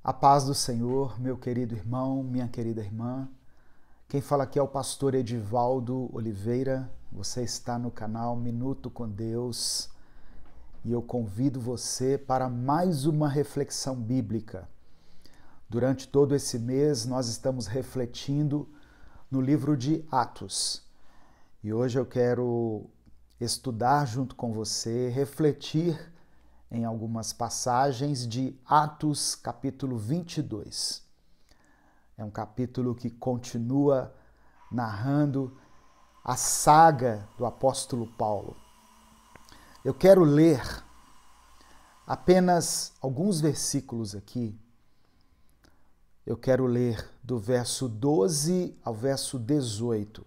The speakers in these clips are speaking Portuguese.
A paz do Senhor, meu querido irmão, minha querida irmã. Quem fala aqui é o pastor Edivaldo Oliveira. Você está no canal Minuto com Deus e eu convido você para mais uma reflexão bíblica. Durante todo esse mês nós estamos refletindo no livro de Atos. E hoje eu quero estudar junto com você, refletir em algumas passagens de Atos, capítulo 22. É um capítulo que continua narrando a saga do apóstolo Paulo. Eu quero ler apenas alguns versículos aqui. Eu quero ler do verso 12 ao verso 18,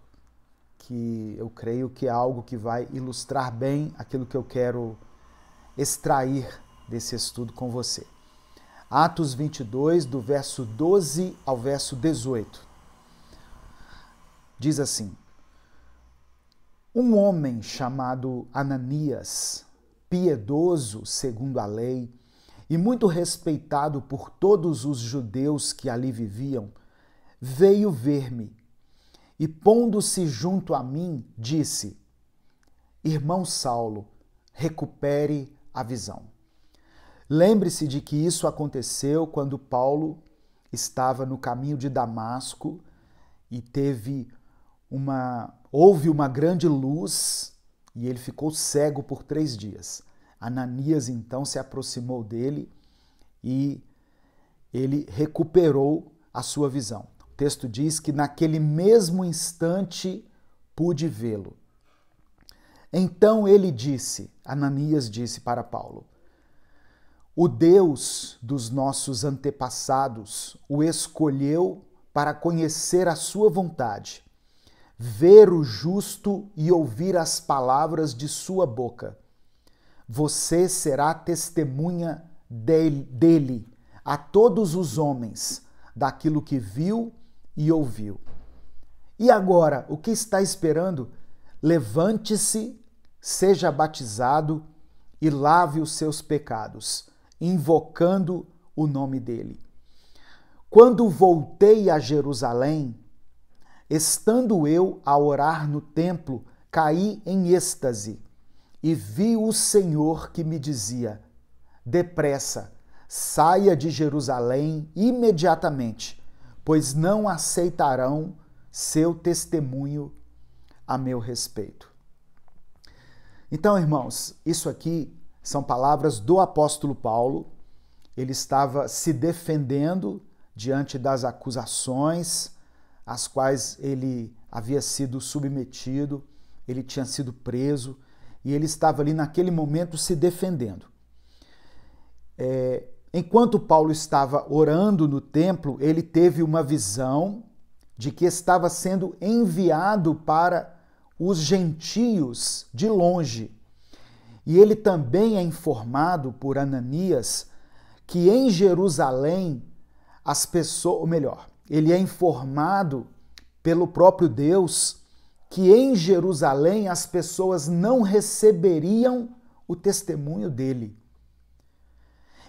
que eu creio que é algo que vai ilustrar bem aquilo que eu quero extrair desse estudo com você. Atos 22, do verso 12 ao verso 18. Diz assim: Um homem chamado Ananias, piedoso segundo a lei e muito respeitado por todos os judeus que ali viviam, veio ver-me e, pondo-se junto a mim, disse: Irmão Saulo, recupere a visão. Lembre-se de que isso aconteceu quando Paulo estava no caminho de Damasco e houve uma grande luz e ele ficou cego por 3 dias. Ananias então se aproximou dele e ele recuperou a sua visão. O texto diz que naquele mesmo instante pude vê-lo. Então Ananias disse para Paulo: O Deus dos nossos antepassados o escolheu para conhecer a sua vontade, ver o justo e ouvir as palavras de sua boca. Você será testemunha dele a todos os homens, daquilo que viu e ouviu. E agora, o que está esperando? Levante-se, seja batizado e lave os seus pecados, invocando o nome dele. Quando voltei a Jerusalém, estando eu a orar no templo, caí em êxtase e vi o Senhor que me dizia: Depressa, saia de Jerusalém imediatamente, pois não aceitarão seu testemunho a meu respeito. Então, irmãos, isso aqui são palavras do apóstolo Paulo. Ele estava se defendendo diante das acusações às quais ele havia sido submetido, ele tinha sido preso e ele estava ali naquele momento se defendendo. Enquanto Paulo estava orando no templo, ele teve uma visão de que estava sendo enviado para os gentios de longe. E ele também é informado por Ananias que em Jerusalém as pessoas, ou melhor, ele é informado pelo próprio Deus que em Jerusalém as pessoas não receberiam o testemunho dele.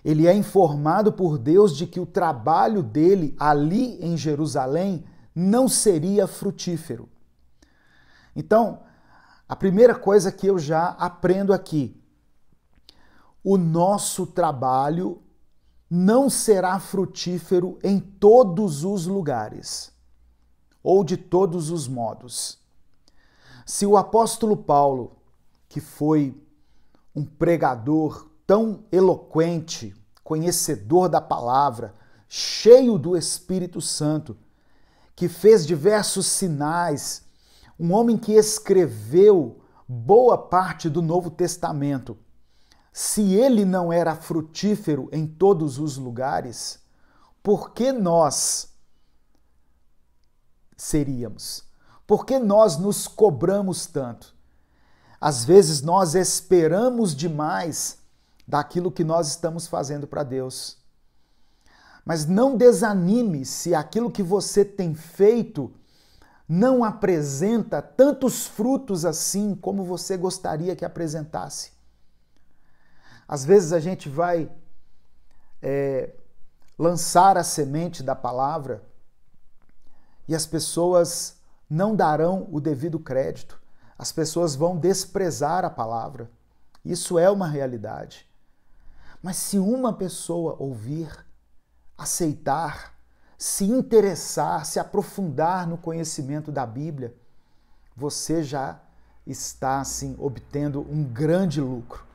Ele é informado por Deus de que o trabalho dele ali em Jerusalém não seria frutífero. Então, a primeira coisa que eu já aprendo aqui: o nosso trabalho não será frutífero em todos os lugares, ou de todos os modos. Se o apóstolo Paulo, que foi um pregador tão eloquente, conhecedor da palavra, cheio do Espírito Santo, que fez diversos sinais, um homem que escreveu boa parte do Novo Testamento, se ele não era frutífero em todos os lugares, por que nós seríamos? Por que nós nos cobramos tanto? Às vezes nós esperamos demais daquilo que nós estamos fazendo para Deus. Mas não desanime se aquilo que você tem feito não apresenta tantos frutos assim como você gostaria que apresentasse. Às vezes a gente vai lançar a semente da palavra e as pessoas não darão o devido crédito. As pessoas vão desprezar a palavra. Isso é uma realidade. Mas se uma pessoa ouvir, aceitar, se interessar, se aprofundar no conhecimento da Bíblia, você já está, assim, obtendo um grande lucro.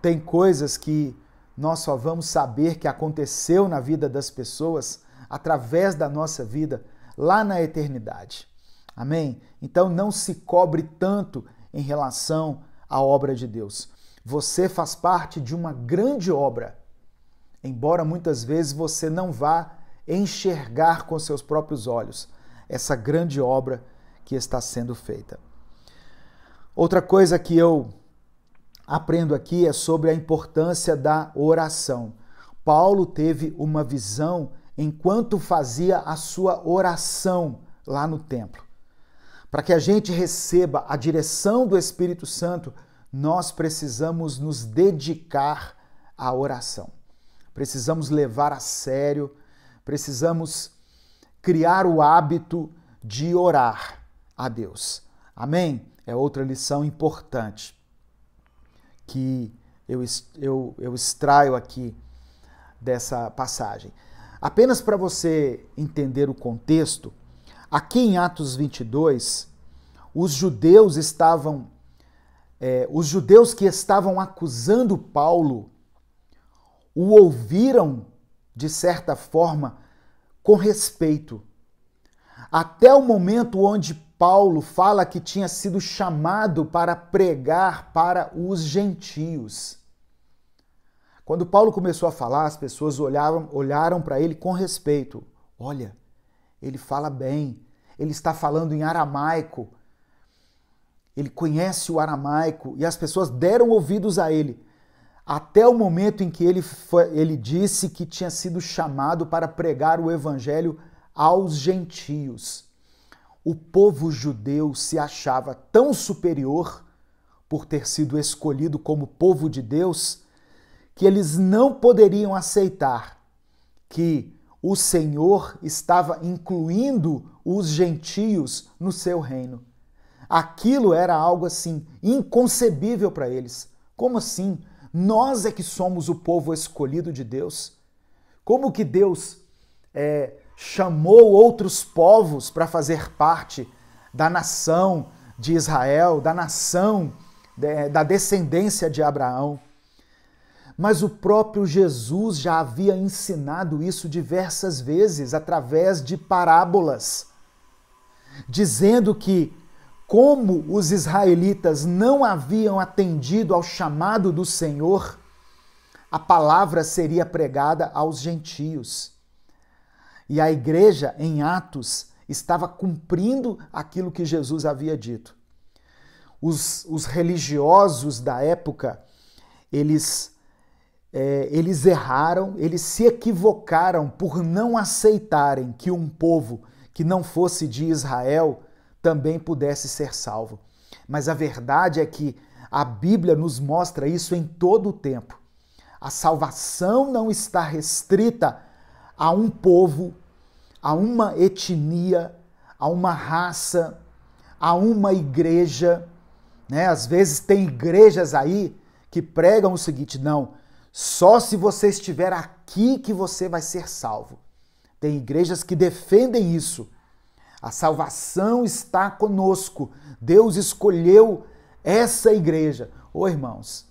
Tem coisas que nós só vamos saber que aconteceu na vida das pessoas através da nossa vida lá na eternidade. Amém? Então não se cobre tanto em relação à obra de Deus. Você faz parte de uma grande obra, embora muitas vezes você não vá enxergar com seus próprios olhos essa grande obra que está sendo feita. Outra coisa que eu aprendo aqui é sobre a importância da oração. Paulo teve uma visão enquanto fazia a sua oração lá no templo. Para que a gente receba a direção do Espírito Santo, nós precisamos nos dedicar à oração. Precisamos levar a sério, precisamos criar o hábito de orar a Deus. Amém? É outra lição importante que eu extraio aqui dessa passagem. Apenas para você entender o contexto, aqui em Atos 22, os judeus que estavam acusando Paulo o ouviram, de certa forma, com respeito. Até o momento onde Paulo fala que tinha sido chamado para pregar para os gentios. Quando Paulo começou a falar, as pessoas olharam para ele com respeito. Olha, ele fala bem, ele está falando em aramaico, ele conhece o aramaico, e as pessoas deram ouvidos a ele, até o momento em que ele disse que tinha sido chamado para pregar o evangelho aos gentios. O povo judeu se achava tão superior por ter sido escolhido como povo de Deus, que eles não poderiam aceitar que o Senhor estava incluindo os gentios no seu reino. Aquilo era algo assim inconcebível para eles. Como assim? Nós é que somos o povo escolhido de Deus? Como que Deus chamou outros povos para fazer parte da nação de Israel, da nação, da descendência de Abraão? Mas o próprio Jesus já havia ensinado isso diversas vezes através de parábolas, dizendo que, como os israelitas não haviam atendido ao chamado do Senhor, a palavra seria pregada aos gentios. E a igreja, em Atos, estava cumprindo aquilo que Jesus havia dito. Os religiosos da época, eles erraram, eles se equivocaram por não aceitarem que um povo que não fosse de Israel também pudesse ser salvo. Mas a verdade é que a Bíblia nos mostra isso em todo o tempo. A salvação não está restrita a um povo, a uma etnia, a uma raça, a uma igreja, né? Às vezes tem igrejas aí que pregam o seguinte: não, só se você estiver aqui que você vai ser salvo. Tem igrejas que defendem isso. A salvação está conosco. Deus escolheu essa igreja. Ô irmãos,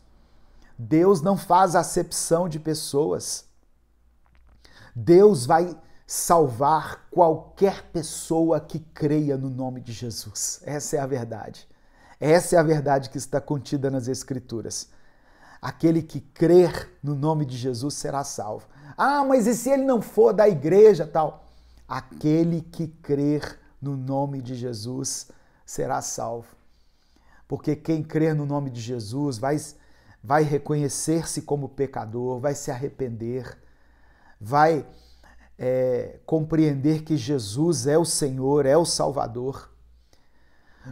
Deus não faz acepção de pessoas. Deus vai salvar qualquer pessoa que creia no nome de Jesus. Essa é a verdade. Essa é a verdade que está contida nas Escrituras. Aquele que crer no nome de Jesus será salvo. Ah, mas e se ele não for da igreja tal? Aquele que crer no nome de Jesus será salvo. Porque quem crer no nome de Jesus vai reconhecer-se como pecador, vai se arrepender, vai compreender que Jesus é o Senhor, é o Salvador.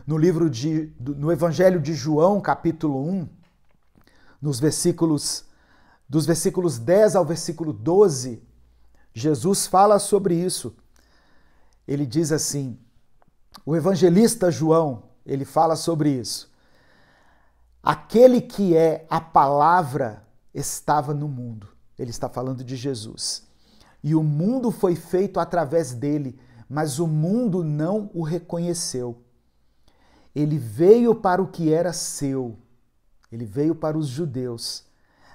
No Evangelho de João, capítulo 1, dos versículos 10 ao versículo 12, Jesus fala sobre isso. Ele diz assim, o evangelista João, ele fala sobre isso. Aquele que é a palavra estava no mundo. Ele está falando de Jesus. E o mundo foi feito através dele, mas o mundo não o reconheceu. Ele veio para o que era seu. Ele veio para os judeus,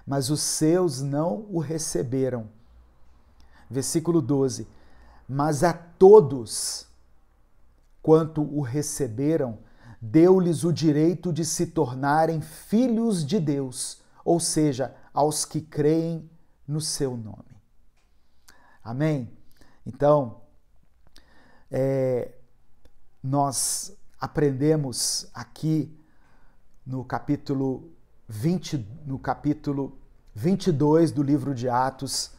mas os seus não o receberam. Versículo 12. Mas a todos quanto o receberam, deu-lhes o direito de se tornarem filhos de Deus, ou seja, aos que creem no seu nome. Amém? Então, nós aprendemos aqui no capítulo 22 do livro de Atos,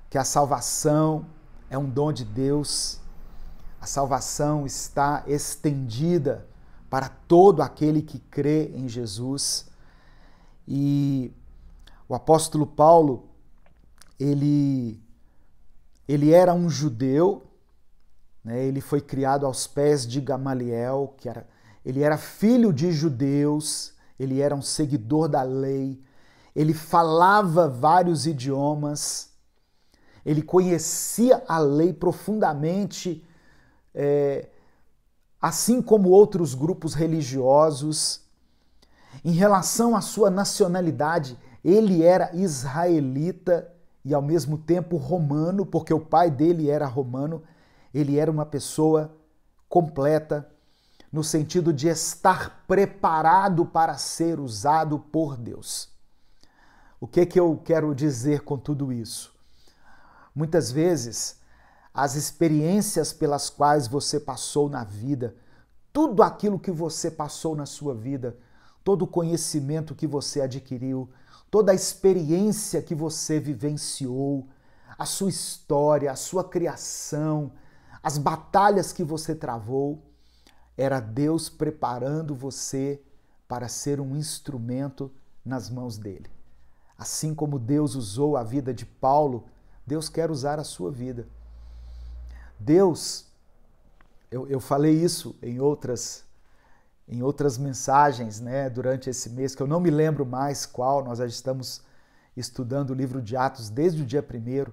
que a salvação é um dom de Deus. A salvação está estendida para todo aquele que crê em Jesus. E o apóstolo Paulo, ele era um judeu, né? Ele foi criado aos pés de Gamaliel, ele era filho de judeus, ele era um seguidor da lei, ele falava vários idiomas, ele conhecia a lei profundamente, assim como outros grupos religiosos. Em relação à sua nacionalidade, ele era israelita e ao mesmo tempo romano, porque o pai dele era romano. Ele era uma pessoa completa, no sentido de estar preparado para ser usado por Deus. O que eu quero dizer com tudo isso? Muitas vezes, as experiências pelas quais você passou na vida, tudo aquilo que você passou na sua vida, todo o conhecimento que você adquiriu, toda a experiência que você vivenciou, a sua história, a sua criação, as batalhas que você travou, era Deus preparando você para ser um instrumento nas mãos dele. Assim como Deus usou a vida de Paulo, Deus quer usar a sua vida. Deus, eu falei isso em outras mensagens, né, durante esse mês, que eu não me lembro mais qual, nós já estamos estudando o livro de Atos desde o dia 1º.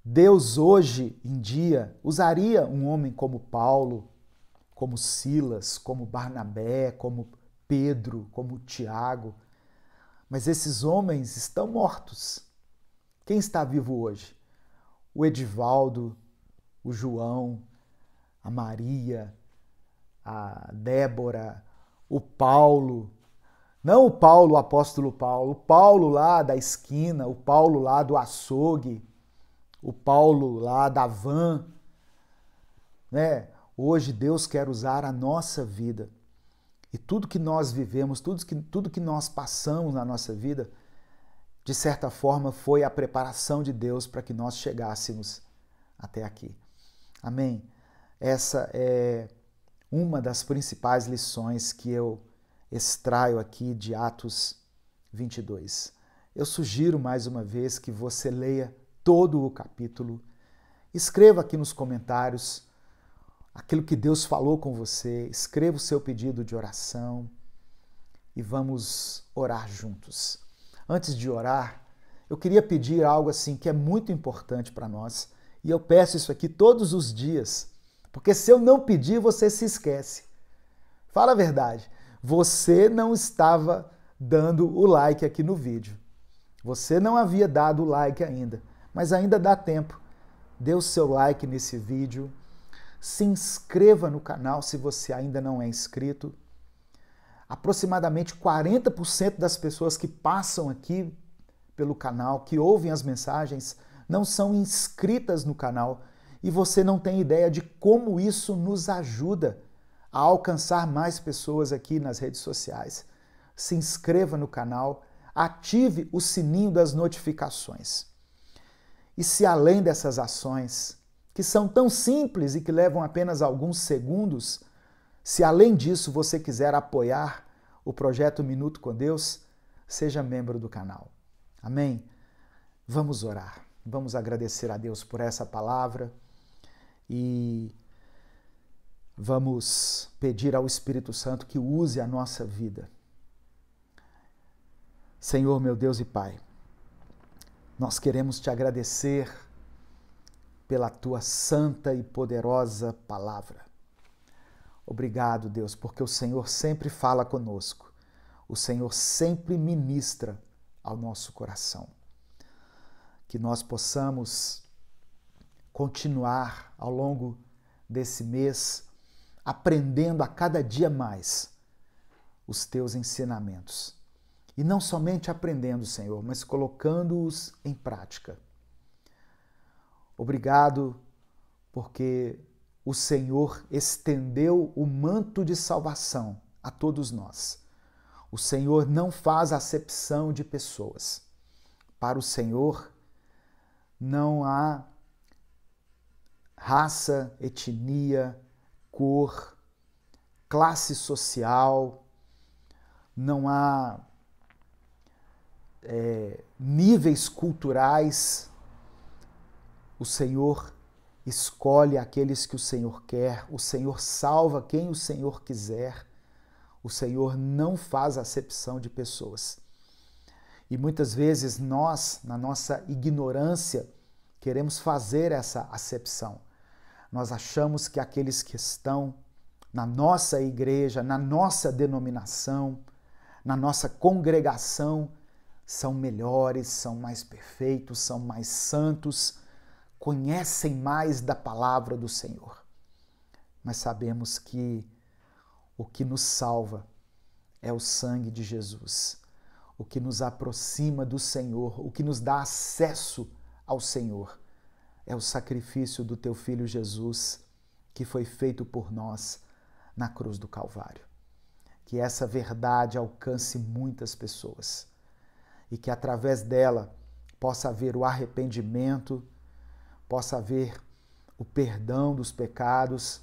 Deus hoje em dia usaria um homem como Paulo, como Silas, como Barnabé, como Pedro, como Tiago, mas esses homens estão mortos. Quem está vivo hoje? O Edivaldo, o João, a Maria, a Débora, o Paulo, não o Paulo, o apóstolo Paulo, o Paulo lá da esquina, o Paulo lá do açougue, o Paulo lá da van, né? Hoje Deus quer usar a nossa vida. E tudo que nós vivemos, tudo que nós passamos na nossa vida, de certa forma foi a preparação de Deus para que nós chegássemos até aqui. Amém? Essa é uma das principais lições que eu extraio aqui de Atos 22. Eu sugiro mais uma vez que você leia todo o capítulo. Escreva aqui nos comentários aquilo que Deus falou com você. Escreva o seu pedido de oração e vamos orar juntos. Antes de orar, eu queria pedir algo assim que é muito importante para nós. E eu peço isso aqui todos os dias, porque se eu não pedir, você se esquece. Fala a verdade, você não estava dando o like aqui no vídeo. Você não havia dado o like ainda, mas ainda dá tempo. Dê o seu like nesse vídeo, se inscreva no canal se você ainda não é inscrito. Aproximadamente 40% das pessoas que passam aqui pelo canal, que ouvem as mensagens, não são inscritas no canal e você não tem ideia de como isso nos ajuda a alcançar mais pessoas aqui nas redes sociais. Se inscreva no canal, ative o sininho das notificações. E se além dessas ações, que são tão simples e que levam apenas alguns segundos, se além disso você quiser apoiar o projeto Minuto com Deus, seja membro do canal. Amém? Vamos orar. Vamos agradecer a Deus por essa palavra e vamos pedir ao Espírito Santo que use a nossa vida. Senhor, meu Deus e Pai, nós queremos te agradecer pela tua santa e poderosa palavra. Obrigado, Deus, porque o Senhor sempre fala conosco. O Senhor sempre ministra ao nosso coração. Que nós possamos continuar ao longo desse mês aprendendo a cada dia mais os teus ensinamentos. E não somente aprendendo, Senhor, mas colocando-os em prática. Obrigado porque o Senhor estendeu o manto de salvação a todos nós. O Senhor não faz acepção de pessoas. Para o Senhor não há raça, etnia, cor, classe social, não há níveis culturais. O Senhor escolhe aqueles que o Senhor quer, o Senhor salva quem o Senhor quiser, o Senhor não faz acepção de pessoas. E muitas vezes nós, na nossa ignorância, queremos fazer essa acepção. Nós achamos que aqueles que estão na nossa igreja, na nossa denominação, na nossa congregação, são melhores, são mais perfeitos, são mais santos, conhecem mais da palavra do Senhor. Mas sabemos que o que nos salva é o sangue de Jesus. O que nos aproxima do Senhor, o que nos dá acesso ao Senhor, é o sacrifício do teu Filho Jesus, que foi feito por nós na cruz do Calvário. Que essa verdade alcance muitas pessoas e que através dela possa haver o arrependimento, possa haver o perdão dos pecados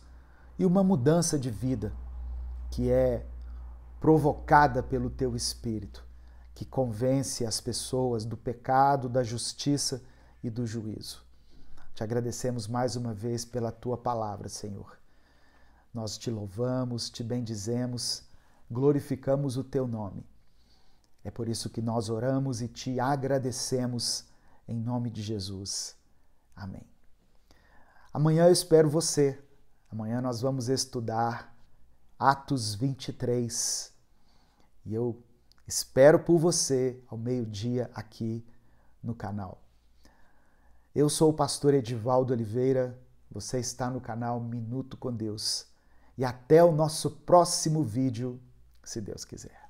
e uma mudança de vida que é provocada pelo teu Espírito, que convence as pessoas do pecado, da justiça e do juízo. Te agradecemos mais uma vez pela tua palavra, Senhor. Nós te louvamos, te bendizemos, glorificamos o teu nome. É por isso que nós oramos e te agradecemos em nome de Jesus. Amém. Amanhã eu espero você. Amanhã nós vamos estudar Atos 23. E eu espero por você ao meio-dia aqui no canal. Eu sou o pastor Edivaldo Oliveira. Você está no canal Minuto com Deus. E até o nosso próximo vídeo, se Deus quiser.